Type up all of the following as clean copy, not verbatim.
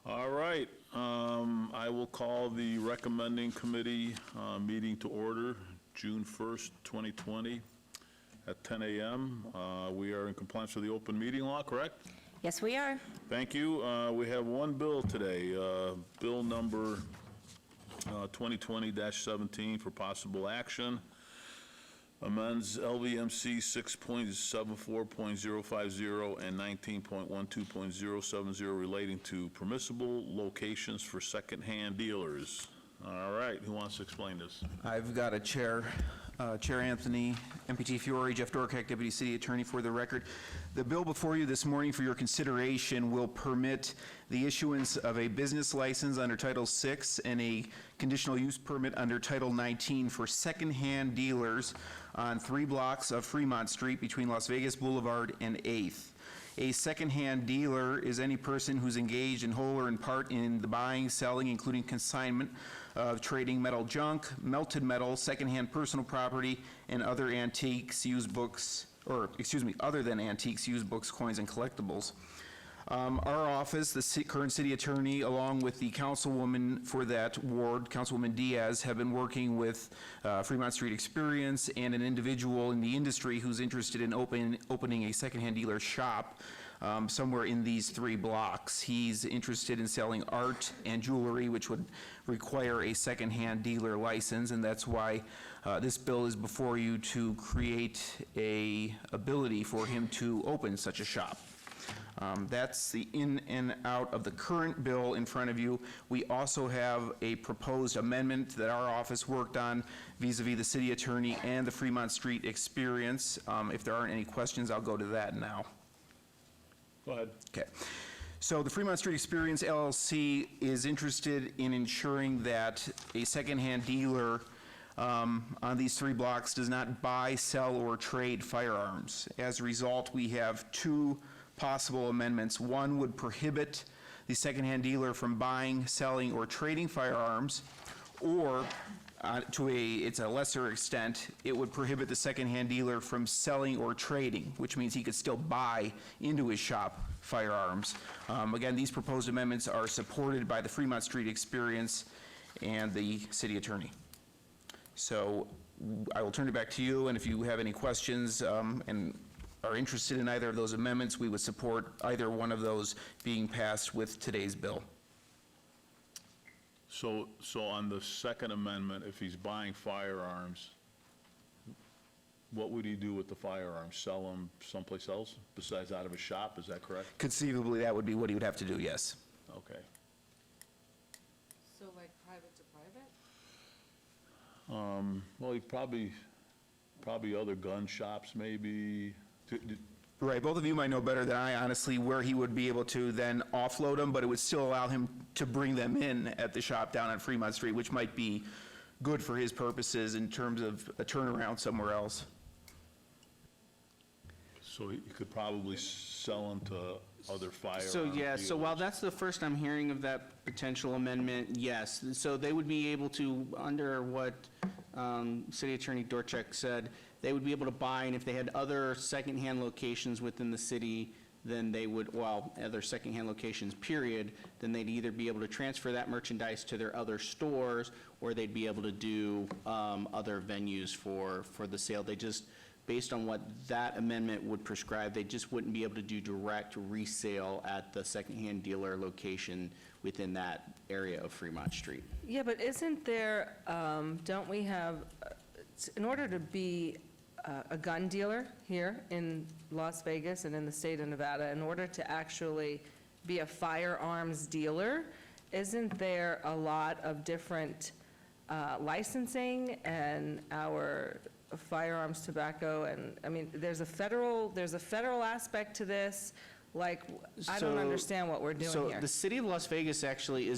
All right, I will call the recommending committee meeting to order, June 1st, 2020, at 10 a.m. We are in compliance with the open meeting law, correct? Yes, we are. Thank you. We have one bill today, bill number 2020-17 for possible action. Amends LVMC 6.74.050 and 19.12.070 relating to permissible locations for secondhand dealers. All right, who wants to explain this? I've got a Chair Anthony, MPT Fiore, Jeff Dorkak, Deputy City Attorney for the record. The bill before you this morning for your consideration will permit the issuance of a business license under Title VI and a conditional use permit under Title 19 for secondhand dealers on 3 blocks of Fremont Street between Las Vegas Boulevard and 8th. A secondhand dealer is any person who's engaged in whole or in part in the buying, selling, including consignment of trading metal junk, melted metal, secondhand personal property, and other antiques, used books, other than antiques, used books, coins, and collectibles. Our office, the current city attorney, along with the councilwoman for that ward, Councilwoman Diaz, have been working with Fremont Street Experience and an individual in the industry who's interested in opening a secondhand dealer shop somewhere in these 3 blocks. He's interested in selling art and jewelry, which would require a secondhand dealer license, and that's why this bill is before you to create a ability for him to open such a shop. That's the in and out of the current bill in front of you. We also have a proposed amendment that our office worked on vis-a-vis the city attorney and the Fremont Street Experience. If there aren't any questions, I'll go to that now. Go ahead. Okay. So the Fremont Street Experience LLC is interested in ensuring that a secondhand dealer on these 3 blocks does not buy, sell, or trade firearms. As a result, we have 2 possible amendments. One would prohibit the secondhand dealer from buying, selling, or trading firearms, or it's a lesser extent, it would prohibit the secondhand dealer from selling or trading, which means he could still buy into his shop firearms. Again, these proposed amendments are supported by the Fremont Street Experience and the city attorney. So I will turn it back to you, and if you have any questions and are interested in either of those amendments, we would support either one of those being passed with today's bill. So on the second amendment, if he's buying firearms, what would he do with the firearms? Sell them someplace else besides out of a shop, is that correct? Conceivably, that would be what he would have to do, yes. Okay. So like private to private? Well, he probably other gun shops maybe. Right, both of you might know better than I, honestly, where he would be able to then offload them, but it would still allow him to bring them in at the shop down on Fremont Street, which might be good for his purposes in terms of a turnaround somewhere else. So he could probably sell them to other firearms. So, yeah, dealers. so while that's the first I'm hearing of that potential amendment, yes. So they would be able to, under what City Attorney Dorchek said, they would be able to buy, and if they had other secondhand locations within the city, then they would, well, other secondhand locations, period, then they'd either be able to transfer that merchandise to their other stores, or they'd be able to do other venues for the sale. They just, based on what that amendment would prescribe, they just wouldn't be able to do direct resale at the secondhand dealer location within that area of Fremont Street. Yeah, but isn't there, don't we have, in order to be a gun dealer here in Las Vegas and in the state of Nevada, in order to actually be a firearms dealer, isn't there a lot of different licensing and our firearms tobacco, and I mean, there's a federal aspect to this. Like, I don't understand what we're doing here. So the city of Las Vegas actually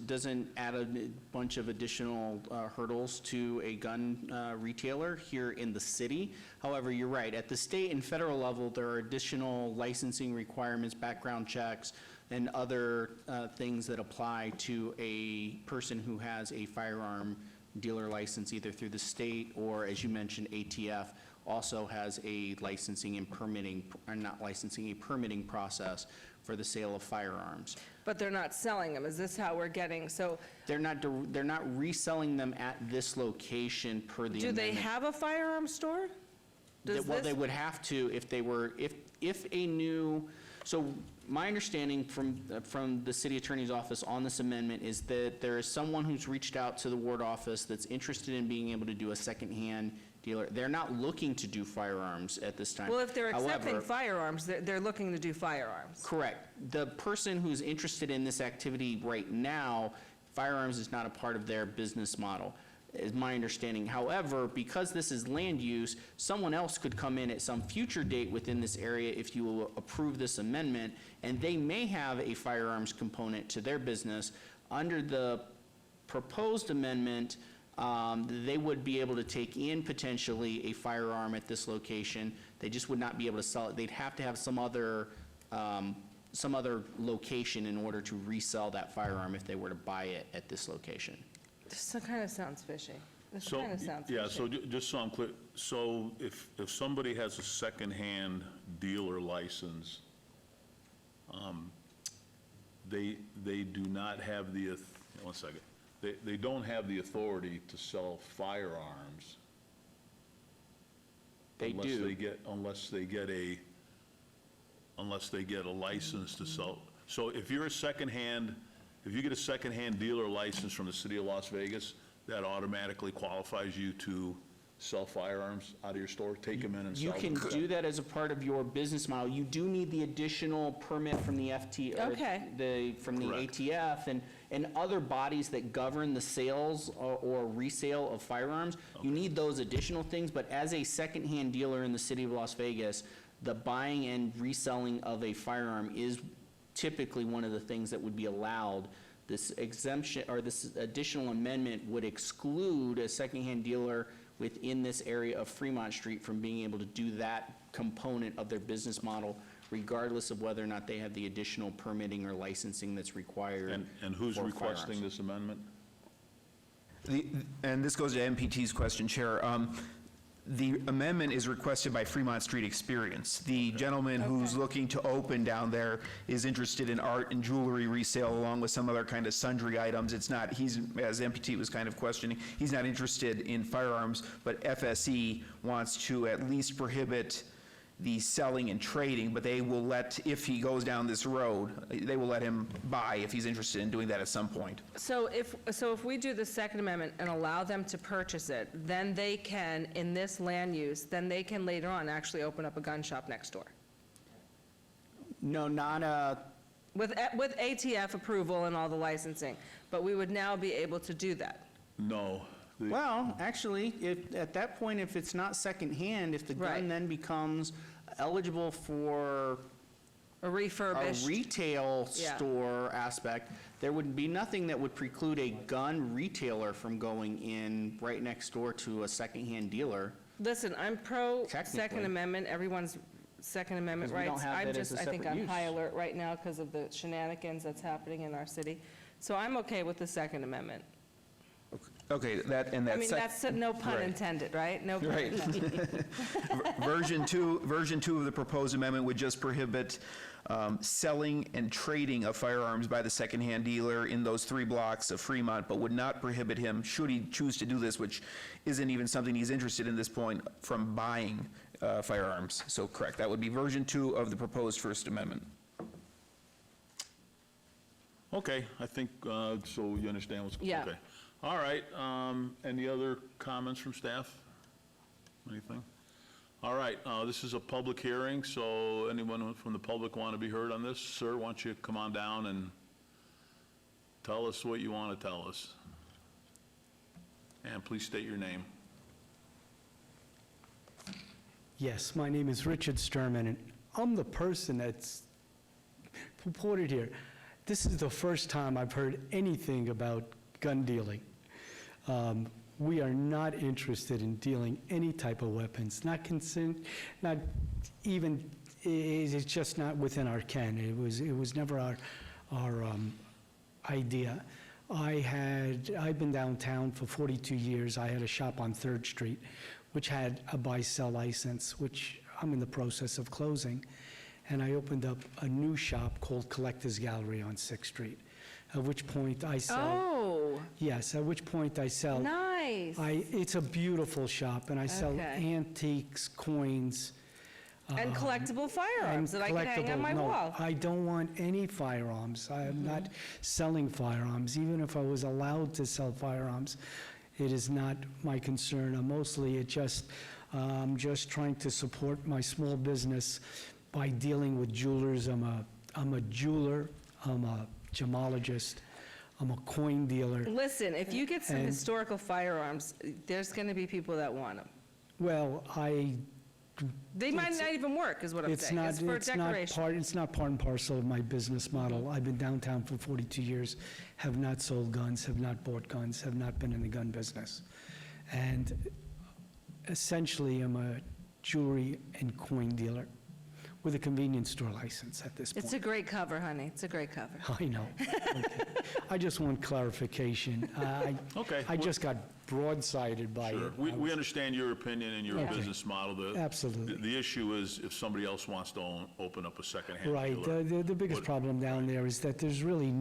doesn't add a bunch of additional hurdles to a gun retailer here in the city. However, you're right, at the state and federal level, there are additional licensing requirements, background checks, and other things that apply to a person who has a firearm dealer license, either through the state or, as you mentioned, ATF, also has a licensing and permitting, or not licensing, a permitting process for the sale of firearms. But they're not selling them. Is this how we're getting, so They're not reselling them at this location per the do they amendment. have a firearm store? Does Well, they this, would have to if they were, if a new, so my understanding from the city attorney's office on this amendment is that there is someone who's reached out to the ward office that's interested in being able to do a secondhand dealer. They're not looking to do firearms at this time. well, if they're accepting However, firearms, they're looking to do firearms. correct. The person who's interested in this activity right now, firearms is not a part of their business model, is my understanding. However, because this is land use, someone else could come in at some future date within this area if you will approve this amendment, and they may have a firearms component to their business. Under the proposed amendment, they would be able to take in potentially a firearm at this location. They just would not be able to sell it. They'd have to have some other location in order to resell that firearm if they were to buy it at this location. This kind of sounds fishy. This So, kind of sounds fishy. yeah, so just so I'm clear, so if somebody has a secondhand dealer license, they do not have the, one second, they don't have the authority to sell firearms. They do. Unless they get a license to sell. So if you get a secondhand dealer license from the city of Las Vegas, that automatically qualifies you to sell firearms out of your store, take them in and sell You them? can do that as a part of your business model. You do need the additional permit from the Okay. from the Correct. ATF and other bodies that govern the sales or resale of firearms. You need those additional things, but as a secondhand dealer in the city of Las Vegas, the buying and reselling of a firearm is typically one of the things that would be allowed. This exemption, or this additional amendment would exclude a secondhand dealer within this area of Fremont Street from being able to do that component of their business model, regardless of whether or not they have the additional permitting or licensing that's required. And who's for requesting firearms. this amendment? And this goes to MPT's question, Chair. The amendment is requested by Fremont Street Experience. The gentleman who's looking to open down there is interested in art and jewelry resale along with some other kind of sundry items. It's not, as MPT was kind of questioning, he's not interested in firearms, but FSE wants to at least prohibit the selling and trading, but they will let, if he goes down this road, they will let him buy if he's interested in doing that at some point. So if we do the Second Amendment and allow them to purchase it, then they can, in this land use, then they can later on actually open up a gun shop next door. No, not a, With ATF approval and all the licensing, but we would now be able to do that. No. well, actually, at that point, if it's not secondhand, if the gun Right. then becomes eligible for A a refurbished. retail Yeah. store aspect, there would be nothing that would preclude a gun retailer from going in right next door to a secondhand dealer. Listen, I'm pro Technically. Second Amendment, everyone's Second Amendment 'Cause we don't rights. have I'm that as just, a I think separate on high use. alert right now because of the shenanigans that's happening in our city. So I'm okay with the Second Amendment. Okay, that, and I that's. mean, that's no pun right. intended, right? No pun Right. intended. Version two of the proposed amendment would just prohibit selling and trading of firearms by the secondhand dealer in those 3 blocks of Fremont, but would not prohibit him, should he choose to do this, which isn't even something he's interested in this point, from buying firearms. So correct, that would be version 2 of the proposed First Amendment. Okay, I think, so you understand what's, Yeah. okay. All right, any other comments from staff? Anything? All right, this is a public hearing, so anyone from the public want to be heard on this? Sir, why don't you come on down and tell us what you want to tell us? And please state your name. Yes, my name is Richard Sturman, and I'm the person that's purported here. This is the first time I've heard anything about gun dealing. We are not interested in dealing any type of weapons, not even, it's just not within our ken. It was never our idea. I've been downtown for 42 years. I had a shop on 3rd Street. which had a buy-sell license, which I'm in the process of closing, and I opened up a new shop called Collectors Gallery on 6th Street, at which point I sell, Oh, yes, at which point I sell, nice. it's a beautiful shop, and I sell Okay. antiques, coins. And collectible firearms that I could hang on collectible- my no, wall. I don't want any firearms. I am not selling firearms. Even if I was allowed to sell firearms, it is not my concern. I'm just trying to support my small business by dealing with jewelers. I'm a jeweler, I'm a gemologist, I'm a coin dealer. Listen, if you get some And- historical firearms, there's going to be people that want them. Well, They might not even work, is what I'm it's saying. not, It's for it's not decoration. part, it's not part and parcel of my business model. I've been downtown for 42 years, have not sold guns, have not bought guns, have not been in the gun business. And essentially, I'm a jewelry and coin dealer with a convenience store license at this point. It's a great cover, honey. It's a great cover. I know. Okay. I just want clarification. Okay. I just got broadsided by Sure. it. We understand your opinion and your Okay. business model. Absolutely. The issue is if somebody else wants to open up a secondhand Right. dealer. The biggest What- problem down there is that there's really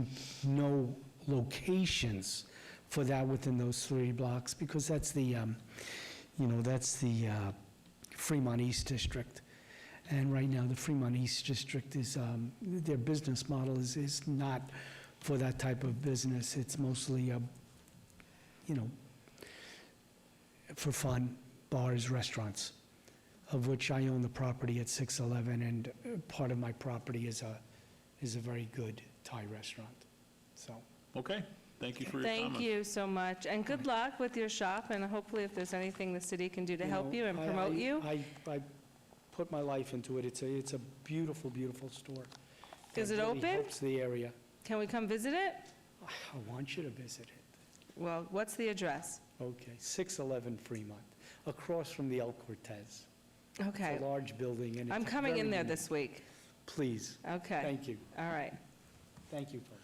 no locations for that within those 3 blocks, because that's the Fremont East District. And right now, the Fremont East District is, their business model is not for that type of business. It's mostly, for fun, bars, restaurants, of which I own the property at 611, and part of my property is a very good Thai restaurant, so. Okay, thank you for your Thank comment. you so much, and good luck with your shop, and hopefully if there's anything the city can do to help you and promote you. I put my life into it. It's a beautiful, beautiful store. Is it really open? helps the area. Can we come visit it? I want you to visit it. Well, what's the address? Okay, 611 Fremont, across from the El Cortez. Okay. It's a large building, and it's I'm coming in very there unique. this week. Please. Okay. Thank you. All right. Thank you, folks.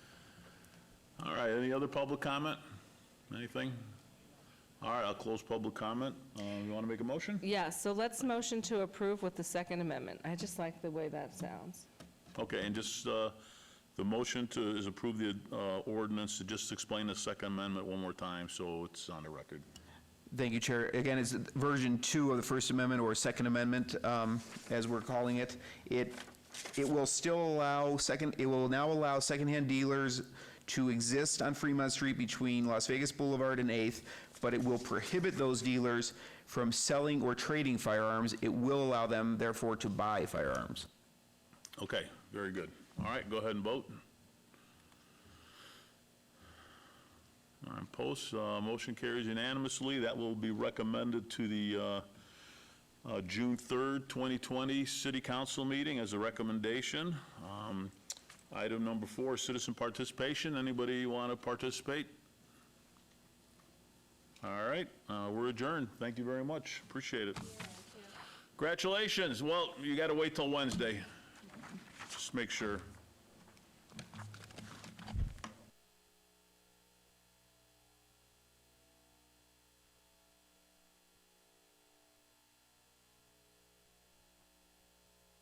All right, any other public comment? Anything? All right, I'll close public comment. You want to make a motion? Yeah, so let's motion to approve with the Second Amendment. I just like the way that sounds. Okay, and just, the motion is approve the ordinance, to just explain the Second Amendment one more time, so it's on the record. Thank you, Chair. Again, it's version 2 of the First Amendment, or Second Amendment, as we're calling it. It will still allow it will now allow secondhand dealers to exist on Fremont Street between Las Vegas Boulevard and 8th, but it will prohibit those dealers from selling or trading firearms. It will allow them, therefore, to buy firearms. Okay, very good. All right, go ahead and vote. All right, post, motion carries unanimously. That will be recommended to the June 3rd, 2020 City Council meeting as a recommendation. Item number 4, citizen participation. Anybody want to participate? All right, we're adjourned. Thank you very much. Appreciate it. Congratulations. Well, you got to wait till Wednesday. Just make sure.